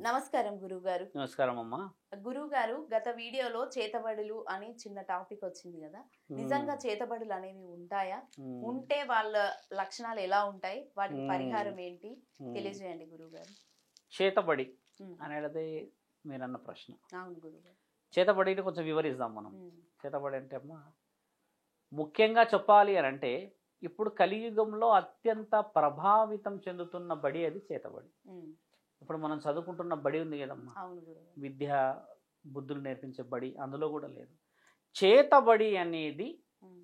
నమస్కారం గురువుగారు. నమస్కారం అమ్మా. గురువుగారు, గత వీడియోలో చేతబడులు అని చిన్న టాపిక్ వచ్చింది కదా. నిజంగా చేతబడులు అనేవి ఉంటాయా? ఉంటే వాళ్ళ లక్షణాలు ఎలా ఉంటాయి? వాటికి పరిహారం ఏంటి? తెలియజేయండి గురువుగారు. చేతబడి అనేది మీరన్న ప్రశ్న. అవును గురువుగారు. చేతబడిని కొంచెం వివరిద్దాం మనం. చేతబడి అంటే అమ్మా, ముఖ్యంగా చెప్పాలి అని అంటే ఇప్పుడు కలియుగంలో అత్యంత ప్రభావితం చెందుతున్న బడి అది చేతబడి. ఇప్పుడు మనం చదువుకుంటున్న బడి ఉంది కదమ్మా, విద్య బుద్ధులు నేర్పించే బడి, అందులో కూడా లేదు. చేతబడి అనేది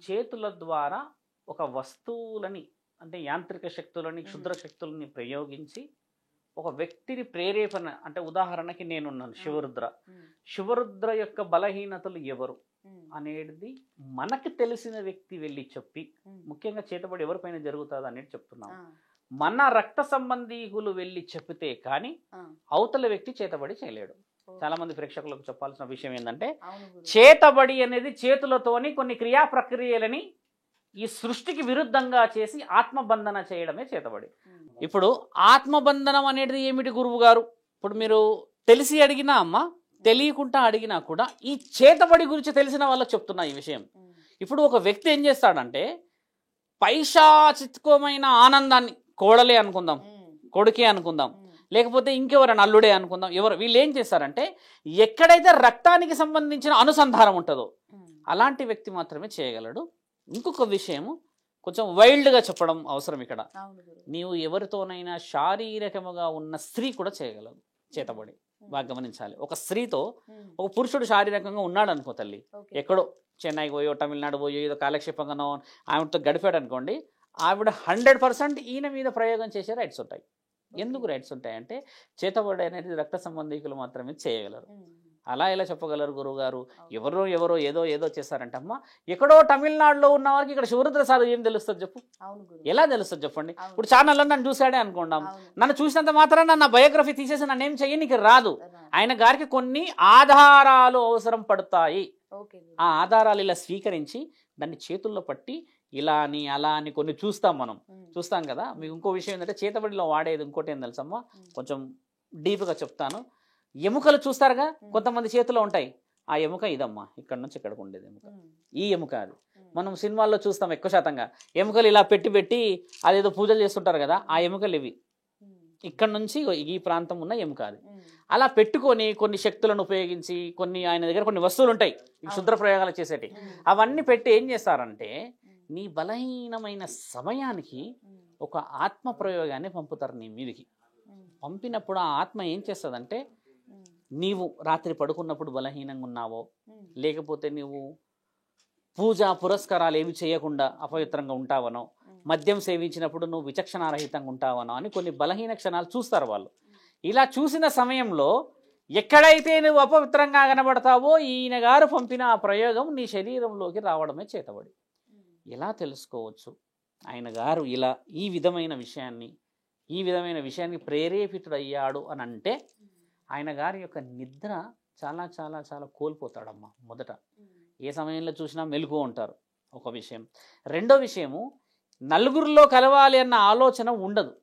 చేతుల ద్వారా ఒక వస్తువులని, అంటే యాంత్రిక శక్తులని, క్షుద్ర శక్తులని ప్రయోగించి ఒక వ్యక్తిని ప్రేరేపణ, అంటే ఉదాహరణకి నేనున్నాను శివరుద్ర. శివరుద్ర యొక్క బలహీనతలు ఎవరు అనేది మనకి తెలిసిన వ్యక్తి వెళ్ళి చెప్పి, ముఖ్యంగా చేతబడి ఎవరిపైన జరుగుతుంది అనేది చెప్తున్నాం. మన రక్త సంబంధీకులు వెళ్ళి చెప్తే కానీ అవతల వ్యక్తి చేతబడి చేయలేడు. చాలా మంది ప్రేక్షకులకు చెప్పాల్సిన విషయం ఏంటంటే, చేతబడి అనేది చేతులతోని కొన్ని క్రియా ప్రక్రియలని ఈ సృష్టికి విరుద్ధంగా చేసి ఆత్మబంధన చేయడమే చేతబడి. ఇప్పుడు ఆత్మబంధనం అనేది ఏమిటి గురువు గారు? ఇప్పుడు మీరు తెలిసి అడిగినా అమ్మ, తెలియకుండా అడిగినా కూడా ఈ చేతబడి గురించి తెలిసిన వాళ్ళకి చెప్తున్నా ఈ విషయం. ఇప్పుడు ఒక వ్యక్తి ఏం చేస్తాడంటే, పైశాచిత్వమైన ఆనందాన్ని, కోడలే అనుకుందాం, కొడుకే అనుకుందాం, లేకపోతే ఇంకెవరైనా అల్లుడే అనుకుందాం, ఎవరు వీళ్ళు ఏం చేస్తారంటే, ఎక్కడైతే రక్తానికి సంబంధించిన అనుసంధానం ఉంటుందో అలాంటి వ్యక్తి మాత్రమే చేయగలడు. ఇంకొక విషయము కొంచెం వైల్డ్గా చెప్పడం అవసరం ఇక్కడ. నీవు ఎవరితోనైనా శారీరకముగా ఉన్న స్త్రీ కూడా చేయగలదు చేతబడి. బాగా గమనించాలి. ఒక స్త్రీతో ఒక పురుషుడు శారీరకంగా ఉన్నాడు అనుకో తల్లి, ఎక్కడో చెన్నైకి పోయో తమిళనాడు పోయో ఏదో కాలక్షేపంగానో ఆవిడతో గడిపాడు అనుకోండి, ఆవిడ 100% ఈయన మీద ప్రయోగం చేసే రైట్స్ ఉంటాయి. ఎందుకు రైట్స్ ఉంటాయంటే, చేతబడి అనేది రక్త సంబంధికులు మాత్రమే చేయగలరు. అలా ఎలా చెప్పగలరు గురువుగారు? ఎవరో ఏదో చేస్తారంటే అమ్మ, ఎక్కడో తమిళనాడులో ఉన్న వారికి ఇక్కడ శివరుద్ర సాధు ఏం తెలుస్తుంది చెప్పు? ఎలా తెలుస్తుంది చెప్పండి? ఇప్పుడు ఛానల్లో నన్ను చూశాడే అనుకుందాం, నన్ను చూసినంత మాత్రాన నా బయోగ్రఫీ తీసేసి నన్ను ఏం చెయ్యనికి రాదు. ఆయన గారికి కొన్ని ఆధారాలు అవసరం పడతాయి. ఆ ఆధారాలు ఇలా స్వీకరించి దాన్ని చేతుల్లో పట్టి ఇలా అని అలా అని కొన్ని చూస్తాం కదా. మీకు ఇంకో విషయం ఏంటంటే, చేతబడిలో వాడేది ఇంకోటి ఏం తెలుసమ్మా, కొంచెం డీప్గా చెప్తాను. ఎముకలు చూస్తారుగా, కొంతమంది చేతిలో ఉంటాయి. ఆ ఎముక ఇదమ్మా, ఇక్కడ నుంచి ఇక్కడికి ఉండేది ఎముక, ఈ ఎముక అది. మనం సినిమాల్లో చూస్తాం ఎక్కువ శాతంగా, ఎముకలు ఇలా పెట్టి అదేదో పూజలు చేస్తుంటారు కదా, ఆ ఎముకలు ఇవి. ఇక్కడ నుంచి ఈ ప్రాంతం ఉన్న ఎముక అది. అలా పెట్టుకొని కొన్ని శక్తులను ఉపయోగించి, కొన్ని ఆయన దగ్గర కొన్ని వస్తువులు ఉంటాయి క్షుద్ర ప్రయోగాలు చేసేటి, అవన్నీ పెట్టి ఏం చేస్తారంటే, నీ బలహీనమైన సమయానికి ఒక ఆత్మ ప్రయోగాన్ని పంపుతారు నీ మీదికి. పంపినప్పుడు ఆ ఆత్మ ఏం చేస్తుందంటే, నీవు రాత్రి పడుకున్నప్పుడు బలహీనంగా ఉన్నావో, లేకపోతే నీవు పూజా పురస్కారాలు ఏమి చేయకుండా అపవిత్రంగా ఉంటావనో, మద్యం సేవించినప్పుడు నువ్వు విచక్షణారహితంగా ఉంటావనో అని కొన్ని బలహీన క్షణాలు చూస్తారు వాళ్ళు. ఇలా చూసిన సమయంలో ఎక్కడైతే నువ్వు అపవిత్రంగా కనబడతావో, ఈయన గారు పంపిన ఆ ప్రయోగం నీ శరీరంలోకి రావడమే చేతబడి. ఎలా తెలుసుకోవచ్చు? ఆయన గారు ఇలా ఈ విధమైన విషయాన్ని ప్రేరేపితుడయ్యాడు అని అంటే, ఆయన గారి యొక్క నిద్ర చాలా చాలా చాలా కోల్పోతాడమ్మా. మొదట ఏ సమయంలో చూసినా మెలుగు ఉంటారు, ఒక విషయం. రెండో విషయము, నలుగురిలో కలవాలి అన్న ఆలోచన ఉండదు.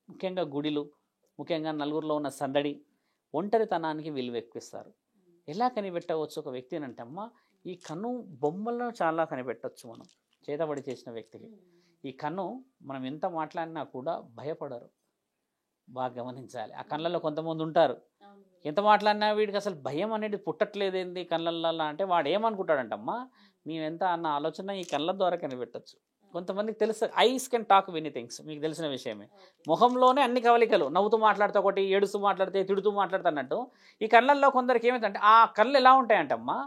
ముఖ్యంగా గుడిలు, ముఖ్యంగా నలుగురిలో ఉన్న సందడి, ఒంటరితనానికి విలువ ఎక్కువిస్తారు. ఎలా కనిపెట్టవచ్చు ఒక వ్యక్తిని అంటే అమ్మ, ఈ కన్ను బొమ్మల్లో చాలా కనిపెట్టవచ్చు మనం. చేతబడి చేసిన వ్యక్తికి ఈ కన్ను మనం ఎంత మాట్లాడినా కూడా భయపడరు. బాగా గమనించాలి. ఆ కళ్ళల్లో కొంతమంది ఉంటారు, ఎంత మాట్లాడినా వీడికి అసలు భయం అనేది పుట్టట్లేదేంది కళ్ళల్లో అంటే, వాడు ఏమనుకుంటాడంటమ్మా, మేమెంత అన్న ఆలోచన ఈ కళ్ళ ద్వారా కనిపెట్టచ్చు. కొంతమందికి తెలుసు, ice can talk many things, మీకు తెలిసిన విషయమే. ముఖంలోనే అన్ని కవలికలు, నవ్వుతూ మాట్లాడితే ఒకటి, ఏడుస్తూ మాట్లాడితే, తిడుతూ మాట్లాడుతున్నట్టు. ఈ కళ్ళల్లో కొందరికి ఏమైందంటే, ఆ కళ్ళు ఎలా ఉంటాయంటమ్మా,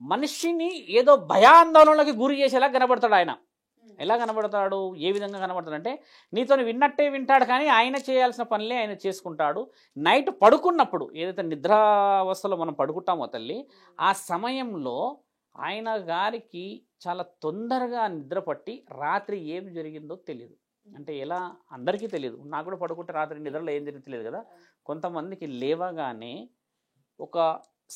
మనిషిని ఏదో భయాందోళనకి గురి చేసేలా కనబడతాడు ఆయన. ఎలా కనబడతాడు, ఏ విధంగా కనబడతాడంటే, నీతో విన్నట్టే వింటాడు, కానీ ఆయన చేయాల్సిన పనులే ఆయన చేసుకుంటాడు. నైట్ పడుకున్నప్పుడు, ఏదైతే నిద్రావస్థలో మనం పడుకుంటామో తల్లి, ఆ సమయంలో ఆయన గారికి చాలా తొందరగా నిద్ర పట్టి రాత్రి ఏం జరిగిందో తెలియదు. అంటే ఎలా, అందరికీ తెలియదు. నాకు కూడా పడుకుంటే రాత్రి నిద్రలో ఏం జరిగిందో తెలియదు కదా. కొంతమందికి లేవగానే ఒక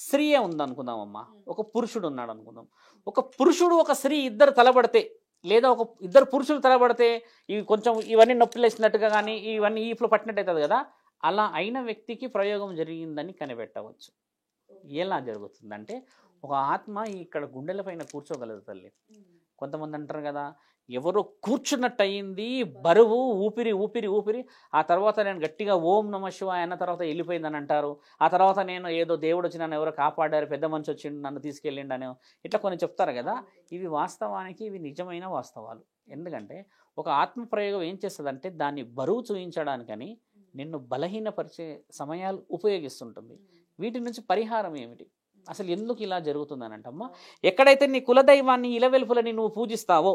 స్త్రీ ఉందనుకుందామమ్మా, ఒక పురుషుడు ఉన్నాడు అనుకుందాం. ఒక పురుషుడు ఒక స్త్రీ ఇద్దరు తలబడితే, లేదా ఒక ఇద్దరు పురుషులు తలబడితే ఇవి కొంచెం ఇవన్నీ నొప్పిలేసినట్టుగా కానీ ఇవన్నీ ఈపులో పట్టినట్టు అవుతుంది కదా, అలా అయిన వ్యక్తికి ప్రయోగం జరిగిందని కనిపెట్టవచ్చు. ఎలా జరుగుతుందంటే ఒక ఆత్మ ఇక్కడ గుండెల పైన కూర్చోగలదు తల్లి. కొంతమంది అంటారు కదా, ఎవరో కూర్చున్నట్టు అయ్యింది, బరువు, ఊపిరి ఊపిరి ఊపిరి, ఆ తర్వాత నేను గట్టిగా ఓం నమ శివాయ అన్న తర్వాత వెళ్ళిపోయిందని అంటారు. ఆ తర్వాత నేను ఏదో దేవుడు వచ్చి నన్ను ఎవరో కాపాడారు, పెద్ద మనిషి వచ్చిండు నన్ను తీసుకెళ్ళిండు అని ఇట్లా కొన్ని చెప్తారు కదా. ఇవి వాస్తవానికి ఇవి నిజమైన వాస్తవాలు. ఎందుకంటే ఒక ఆత్మ ప్రయోగం ఏం చేస్తుందంటే దాన్ని బరువు చూపించడానికని నిన్ను బలహీనపరిచే సమయాలు ఉపయోగిస్తుంటుంది. వీటి నుంచి పరిహారం ఏమిటి, అసలు ఎందుకు ఇలా జరుగుతుందనంటమ్మా, ఎక్కడైతే నీ కులదైవాన్ని ఇలవెల్పులని నువ్వు పూజిస్తావో,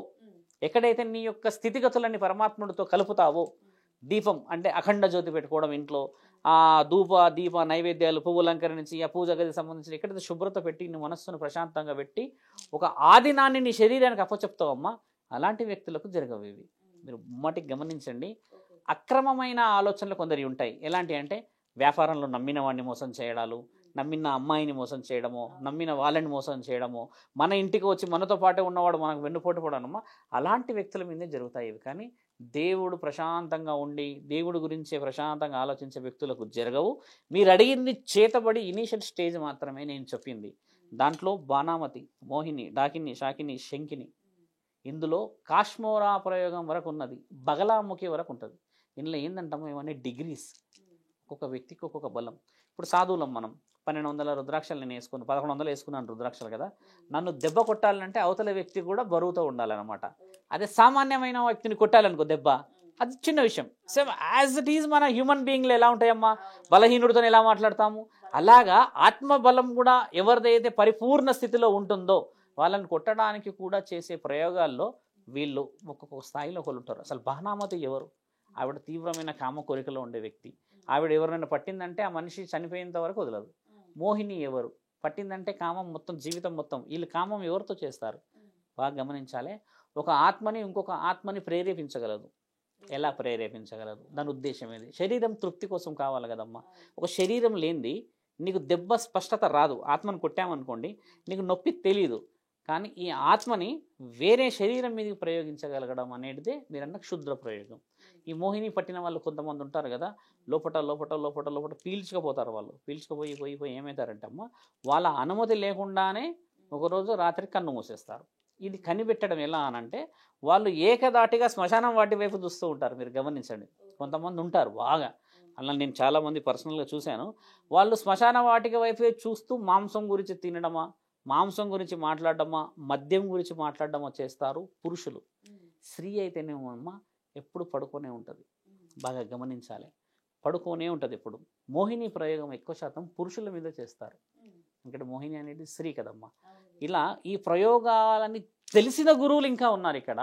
ఎక్కడైతే నీ యొక్క స్థితిగతులని పరమాత్ముడితో కలుపుతావో, దీపం అంటే అఖండ జ్యోతి పెట్టుకోవడం ఇంట్లో, ఆ ధూప దీప నైవేద్యాలు పువ్వులు అలంకరించి ఆ పూజ గది సంబంధించిన ఎక్కడైతే శుభ్రత పెట్టి నీ మనస్సును ప్రశాంతంగా పెట్టి ఒక ఆదినాన్ని నీ శరీరానికి అప్పచెప్తావమ్మా, అలాంటి వ్యక్తులకు జరగవు ఇవి. మీరు ముమ్మటికి గమనించండి. అక్రమమైన ఆలోచనలు కొందరి ఉంటాయి. ఎలాంటి అంటే వ్యాపారంలో నమ్మిన వాడిని మోసం చేయడాలు, నమ్మిన అమ్మాయిని మోసం చేయడమో, నమ్మిన వాళ్ళని మోసం చేయడమో, మన ఇంటికి వచ్చి మనతో పాటే ఉన్నవాడు మనకు వెన్నుపోటు పడనమ్మా, అలాంటి వ్యక్తుల మీదే జరుగుతాయి ఇవి. కానీ దేవుడు ప్రశాంతంగా ఉండి దేవుడి గురించే ప్రశాంతంగా ఆలోచించే వ్యక్తులకు జరగవు. మీరు అడిగింది చేతబడి ఇనీషియల్ స్టేజ్ మాత్రమే నేను చెప్పింది. దాంట్లో బాణామతి, మోహిని, డాకిని, షాకిని, శంకిని, ఇందులో కాశ్మోరా ప్రయోగం వరకు ఉన్నది, బగలాముఖి వరకు ఉంటుంది. ఇందులో ఏంటంటామో ఇవన్నీ డిగ్రీస్, ఒక్కొక్క వ్యక్తికి ఒక్కొక్క బలం. ఇప్పుడు సాధువులం మనం 1200 రుద్రాక్షలు నేను వేసుకుని 1100 వేసుకున్నాను రుద్రాక్షలు కదా, నన్ను దెబ్బ కొట్టాలంటే అవతల వ్యక్తి కూడా బరువుతో ఉండాలన్నమాట. అదే సామాన్యమైన వ్యక్తిని కొట్టాలనుకో దెబ్బ, అది చిన్న విషయం. సేమ్ యాజ్ ఇట్ ఈజ్ మన హ్యూమన్ బీయింగ్లు ఎలా ఉంటాయమ్మా, బలహీనుడితో ఎలా మాట్లాడతాము, అలాగా ఆత్మబలం కూడా ఎవరిదైతే పరిపూర్ణ స్థితిలో ఉంటుందో వాళ్ళని కొట్టడానికి కూడా చేసే ప్రయోగాల్లో వీళ్ళు ఒక్కొక్క స్థాయిలో ఒకరు ఉంటారు. అసలు బాణామతి ఎవరు, ఆవిడ తీవ్రమైన కామ కోరికలో ఉండే వ్యక్తి. ఆవిడ ఎవరైనా పట్టిందంటే ఆ మనిషి చనిపోయేంత వరకు వదలదు. మోహిని ఎవరు, పట్టిందంటే కామం మొత్తం, జీవితం మొత్తం. వీళ్ళు కామం ఎవరితో చేస్తారు బాగా గమనించాలి. ఒక ఆత్మని ఇంకొక ఆత్మని ప్రేరేపించగలదు. ఎలా ప్రేరేపించగలదు, దాని ఉద్దేశం ఏది, శరీరం తృప్తి కోసం కావాలి కదమ్మా. ఒక శరీరం లేనిది నీకు దెబ్బ స్పష్టత రాదు. ఆత్మను కొట్టామనుకోండి నీకు నొప్పి తెలీదు, కానీ ఈ ఆత్మని వేరే శరీరం మీదకి ప్రయోగించగలగడం అనేది మీరన్న క్షుద్ర ప్రయోగం. ఈ మోహిని పట్టిన వాళ్ళు కొంతమంది ఉంటారు కదా, లోపట లోపట లోపట లోపట పీల్చుకుపోతారు. వాళ్ళు పీల్చుకుపోయి పోయి పోయి ఏమవుతారంటే అమ్మ, వాళ్ళ అనుమతి లేకుండానే ఒకరోజు రాత్రి కన్ను మూసేస్తారు. ఇది కనిపెట్టడం ఎలా అనంటే వాళ్ళు ఏకదాటిగా శ్మశానం వాటి వైపు చూస్తూ ఉంటారు. మీరు గమనించండి, కొంతమంది ఉంటారు బాగా, అలా నేను చాలామంది పర్సనల్గా చూశాను. వాళ్ళు శ్మశాన వాటిక వైపే చూస్తూ మాంసం గురించి తినడమా, మాంసం గురించి మాట్లాడడమా, మద్యం గురించి మాట్లాడడమా చేస్తారు పురుషులు. స్త్రీ అయితేనేమో అమ్మ ఎప్పుడు పడుకొనే ఉంటుంది. బాగా గమనించాలి, పడుకోనే ఉంటుంది ఎప్పుడు. మోహిని ప్రయోగం ఎక్కువ శాతం పురుషుల మీద చేస్తారు, ఎందుకంటే మోహిని అనేది స్త్రీ కదమ్మా. ఇలా ఈ ప్రయోగాలని తెలిసిన గురువులు ఇంకా ఉన్నారు ఇక్కడ.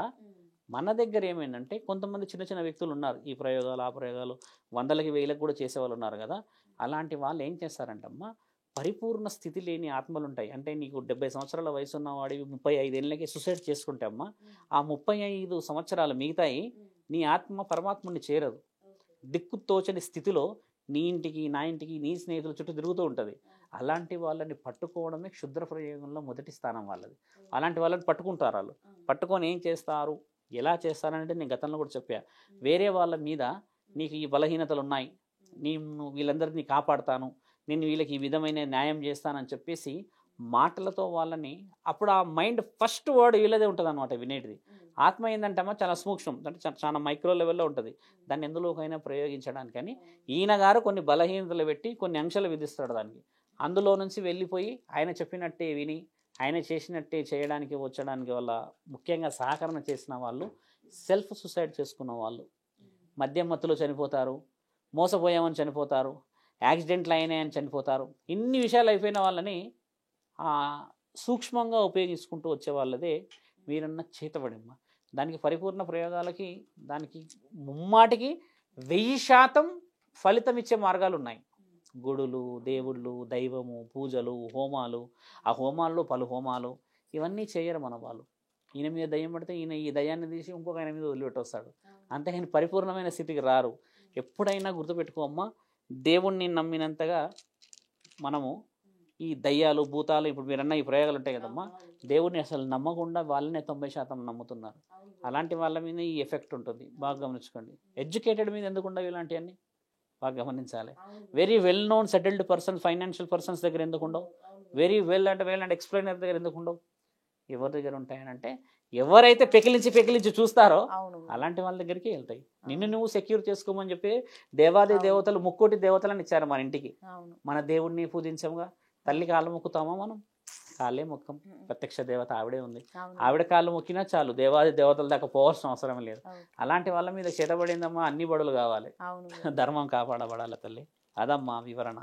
మన దగ్గర ఏమైందంటే కొంతమంది చిన్న చిన్న వ్యక్తులు ఉన్నారు, ఈ ప్రయోగాలు ఆ ప్రయోగాలు 100కి 1000కి కూడా చేసేవాళ్ళు ఉన్నారు కదా. అలాంటి వాళ్ళు ఏం చేస్తారంటమ్మా, పరిపూర్ణ స్థితి లేని ఆత్మలు ఉంటాయి. అంటే నీకు 70 సంవత్సరాల వయసు ఉన్నవాడివి 35 ఏళ్ళకి సూసైడ్ చేసుకుంటే అమ్మా, ఆ 35 సంవత్సరాలు మిగతాయి నీ ఆత్మ పరమాత్ముని చేరదు. దిక్కు తోచని స్థితిలో నీ ఇంటికి నా ఇంటికి నీ స్నేహితుల చుట్టూ తిరుగుతూ ఉంటుంది. అలాంటి వాళ్ళని పట్టుకోవడమే క్షుద్ర ప్రయోగంలో మొదటి స్థానం వాళ్ళది. అలాంటి వాళ్ళని పట్టుకుంటారు. వాళ్ళు పట్టుకొని ఏం చేస్తారు, ఎలా చేస్తారంటే నేను గతంలో కూడా చెప్పా, వేరే వాళ్ళ మీద నీకు ఈ బలహీనతలు ఉన్నాయి, నేను వీళ్ళందరినీ కాపాడుతాను, నేను వీళ్ళకి ఈ విధమైన న్యాయం చేస్తానని చెప్పేసి మాటలతో వాళ్ళని, అప్పుడు ఆ మైండ్ ఫస్ట్ వర్డ్ వీళ్ళదే ఉంటుంది అనమాట వినేటిది. ఆత్మ ఏంటంటే చాలా సూక్ష్మం, అంటే చాలా మైక్రో లెవెల్లో ఉంటుంది. దాన్ని ఎందులోకైనా ప్రయోగించడానికని ఈయన గారు కొన్ని బలహీనతలు పెట్టి కొన్ని ఆంక్షలు విధిస్తాడు దానికి. అందులో నుంచి వెళ్ళిపోయి ఆయన చెప్పినట్టే విని ఆయన చేసినట్టే చేయడానికి వచ్చడానికి వల్ల ముఖ్యంగా సహకరణ చేసిన వాళ్ళు సెల్ఫ్ సూసైడ్ చేసుకున్న వాళ్ళు, మద్యం మత్తులో చనిపోతారు, మోసపోయామని చనిపోతారు, యాక్సిడెంట్లు అయినాయని చనిపోతారు. ఇన్ని విషయాలు అయిపోయిన వాళ్ళని సూక్ష్మంగా ఉపయోగించుకుంటూ వచ్చే వాళ్ళదే మీరన్న చేతబడిమ్మ. దానికి పరిపూర్ణ ప్రయోగాలకి దానికి ముమ్మాటికి 1000% ఫలితం ఇచ్చే మార్గాలు ఉన్నాయి. గుడులు, దేవుళ్ళు, దైవము, పూజలు, హోమాలు, ఆ హోమాల్లో పలు హోమాలు, ఇవన్నీ చేయరు మన వాళ్ళు. ఈయన మీద దయ్యం పడితే ఈయన ఈ దయ్యాన్ని తీసి ఇంకొక ఆయన మీద వదిలిపెట్టొస్తాడు, అంతేగాని పరిపూర్ణమైన స్థితికి రారు. ఎప్పుడైనా గుర్తుపెట్టుకోమ్మా, దేవుణ్ణి నమ్మినంతగా మనము ఈ దయ్యాలు భూతాలు, ఇప్పుడు మీరన్న ఈ ప్రయోగాలు ఉంటాయి కదమ్మా, దేవుడిని అసలు నమ్మకుండా వాళ్ళనే 90% నమ్ముతున్నారు. అలాంటి వాళ్ళ మీద ఈ ఎఫెక్ట్ ఉంటుంది, బాగా గమనించుకోండి. ఎడ్యుకేటెడ్ మీద ఎందుకు ఉండవు ఇలాంటివన్నీ? బాగా గమనించాలి. Very well known settled person, financial persons దగ్గర ఎందుకు ఉండవు? వెరీ వెల్ అండ్ ఎక్స్ప్లెయినర్ దగ్గర ఎందుకు ఉండవు? ఎవరి దగ్గర ఉంటాయనంటే ఎవరైతే పెకిలించి చూస్తారో అలాంటి వాళ్ళ దగ్గరికి వెళ్తాయి. నిన్ను నువ్వు సెక్యూర్ చేసుకోమని చెప్పి దేవాది దేవతలు, ముక్కోటి దేవతలను ఇచ్చారు మన ఇంటికి. మన దేవుడిని పూజించముగా, తల్లి కాళ్ళు మొక్కుతామా? మనం కాళ్ళే మొక్కం. ప్రత్యక్ష దేవత ఆవిడే ఉంది. ఆవిడ కాళ్ళు మొక్కినా చాలు, దేవాది దేవతల దాకా పోవాల్సిన అవసరం లేదు. అలాంటి వాళ్ళ మీద చేతబడిందమ్మా, అన్ని బడులు కావాలి, ధర్మం కాపాడబడాలి తల్లి. అదమ్మా వివరణ.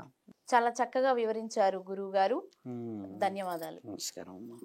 చాలా చక్కగా వివరించారు గురువు గారు. ధన్యవాదాలు. నమస్కారం అమ్మా.